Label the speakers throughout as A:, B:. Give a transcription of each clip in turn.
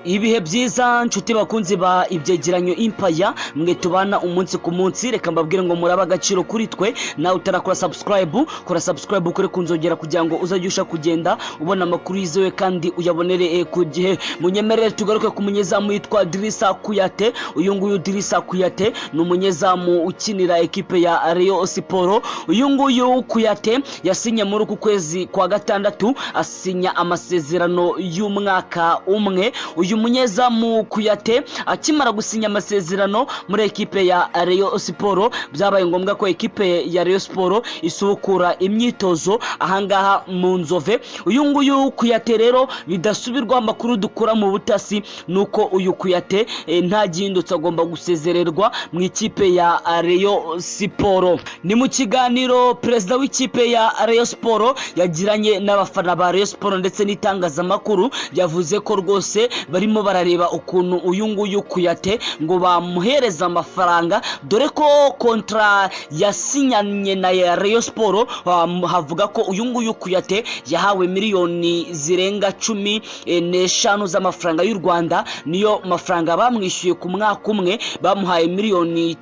A: Ibihe byiza nshuti bakunzi ba ibyegeranyo Empire mwe tubana umunsi ku munsi, reka mbabwire ngo muraba agaciro kuri twe. Nawe utarakora subscribe, kora subscribe kuri kunzogera kugira ngo uzajyusha kugenda ubona amakuru yizewe kandi uyabonere ku gihe. Munyemerere tugaruke ku munyezamu yitwa Dirisa Kuyate. Uyu nguyu Dirisa Kuyate ni umunyezamu ukinira ekipe ya Rayon Sport. Uyu nguyu Kuyate yasinye muri uku kwezi kwa gatandatu, asinya amasezerano y'umwaka umwe. Uyu munyezamu Kuyate akimara gusinya amasezerano muri ekipe ya Rayon Sport, byabaye ngombwa ko ekipe ya Rayon Sport isukura imyitozo ahangaha mu Nzove. Uyu nguyu Kuyate rero bidasubirwa amakuru dukura mu butasi nuko uyu Kuyate nta gihindutse agomba gusezererwa mu ikipe ya Rayon Sport. Ni mu kiganiro perezida w'ikipe ya Rayon Sport yagiranye n'abafana ba Rayon Sport ndetse n'itangazamakuru, yavuze ko rwose barimo barareba ukuntu uyu nguyu Kuyate ngo bamuhereza amafaranga, dore ko kontra yasinyanye na Rayon Sport havuga ko uyu nguyu Kuyate yahawe miliyoni zirenga 15 z'amafaranga y'u Rwanda. Niyo mafaranga bamwishyuye ku mwaka umwe, bamuhaye ibihumbi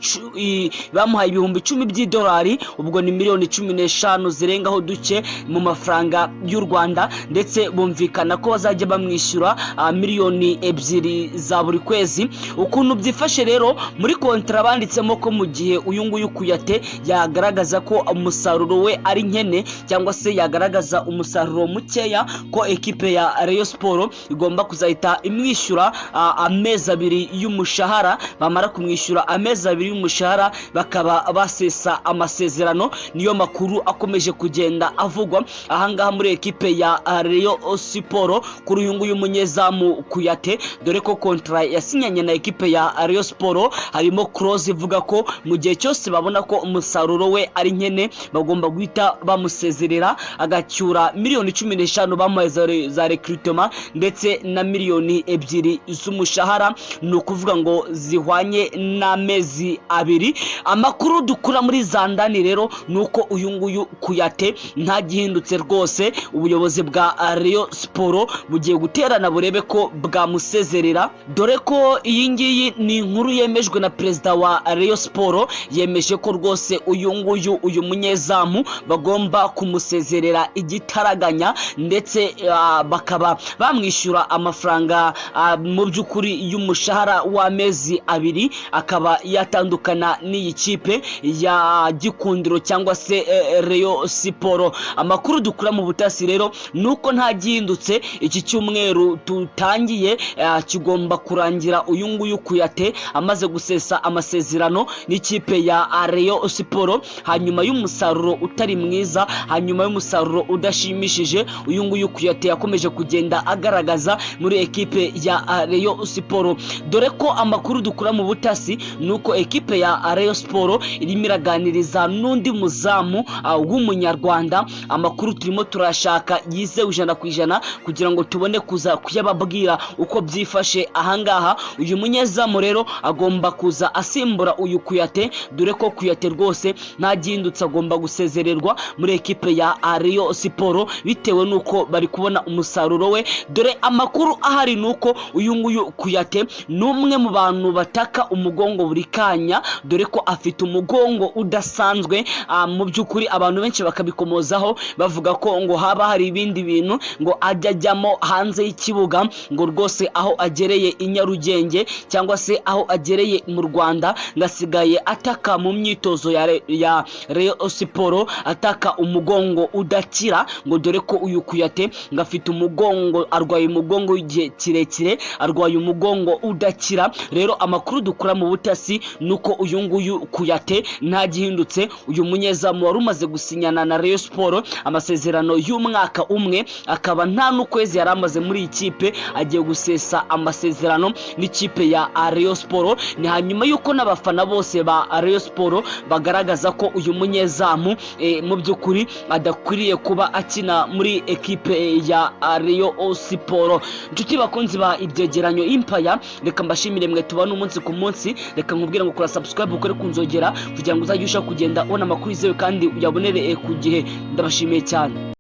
A: 10 by'idolari, ubwo ni miliyoni 15 zirengaho duke mu mafaranga y'u Rwanda, ndetse bumvikana ko bazajya bamwishyura miliyoni 2 za buri kwezi. Ukuntu byifashe rero muri kontra banditsemo ko mu gihe uyu nguyu Kuyate yagaragaza ko umusaruro we ari nkene cyangwa se yagaragaza umusaruro mukeya, ko ekipe ya Rayon Sport igomba kuzahita imwishyura amezi 2 y'umushahara. Bamara kumwishyura amezi 2 y'umushahara bakaba basesa amasezerano. Niyo makuru akomeje kugenda avugwa ahangaha muri ekipe ya Rayon Sport kuri uyu nguyu munyezamu Kuyate, dore ko kontra yasinyanye na ekipe ya Rayon Sport harimo clause ivuga ko mu gihe cyose babona ko umusaruro we ari nkene bagomba guhita bamusezerera, agacyura miliyoni 15 bamuhaye za recruitment ndetse na miliyoni 2 z'umushahara, ni ukuvuga ngo zihwanye n'amezi 2. Amakuru dukura muri Zandani rero nuko uyu nguyu Kuyate nta gihindutse rwose. Ubuyobozi bwa Rayon Sport bugiye guterana burebe ko bwamusezerera, dore ko iyi ngiyi ni inkuru yemejwe na perezida wa Rayon Sport. Yemeje ko rwose uyu munyezamu bagomba kumusezerera igitaraganya, ndetse bakaba bamwishyura amafaranga mu by'ukuri y'umushahara w'amezi 2, akaba yatandukana n'iyi kipe ya Gikundiro cyangwa se Rayon Sport. Amakuru dukura mu butasi rero nuko nta gihindutse. Iki cyumweru tutangiye kigomba kurangira uyu nguyu Kuyate amaze gusesa amasezerano n'ikipe ya Rayon Sport, hanyuma y'umusaruro utari mwiza, hanyuma y'umusaruro udashimishije uyu nguyu Kuyate yakomeje kugenda agaragaza muri ekipe ya Rayon Sport. Dore ko amakuru dukura mu butasi nuko ekipe ya Rayon Sport irimo iraganiriza n'undi muzamu w'umunyarwanda. Amakuru turimo turashaka yizewe 100% kugira ngo tubone kuza kuyababwira uko byifashe ahangaha. Uyu munyezamu rero agomba kuza asimbura uyu Kuyate, dore ko Kuyate rwose nta gihindutse agomba gusezererwa muri ekipe ya Rayon Sport bitewe nuko bari kubona umusaruro we. Dore amakuru ahari nuko uyu nguyu Kuyate numwe mu bantu bataka umugongo buri kanya, dore ko afite umugongo udasanzwe. Mu by'ukuri abantu benshi bakabikomozaho bavuga ko ngo haba hari ibindi bintu ngo ajyajyamo hanze y'ikibuga, ngo rwose aho agereye i Nyarugenge cyangwa se aho agereye mu Rwanda ngasigaye ataka mu myitozo ya Rayon Sport, ataka umugongo udakira, ngo dore ko uyu Kuyate ngafite umugongo, arwaye umugongo w'igihe kirekire, arwaye umugongo udakira. Rero amakuru dukura mu butasi nuko uyu nguyu Kuyate nta gihindutse. Uyu munyezamu wari umaze gusinyana na Rayon Sport amasezerano y'umwaka umwe, akaba nta n'ukwezi yari amaze muri ikipe, agiye gusesa amasezerano n'ikipe ya Rayon Sport. Ni hanyuma yuko n'abafana bose ba Rayon Sport bagaragaza ko uyu munyezamu mu by'ukuri adakwiriye kuba akina muri ekipe ya Rayon Sport. Nshuti bakunzi ba ibyegeranyo Empire, reka mbashimire mwe tubana umunsi ku munsi. Reka nkubwire ngo kora subscribe ukore kunzogera kugira ngo uzajye usha kugenda ubona amakuru yizewe kandi uyabonere ku gihe. Ndabashimiye cyane.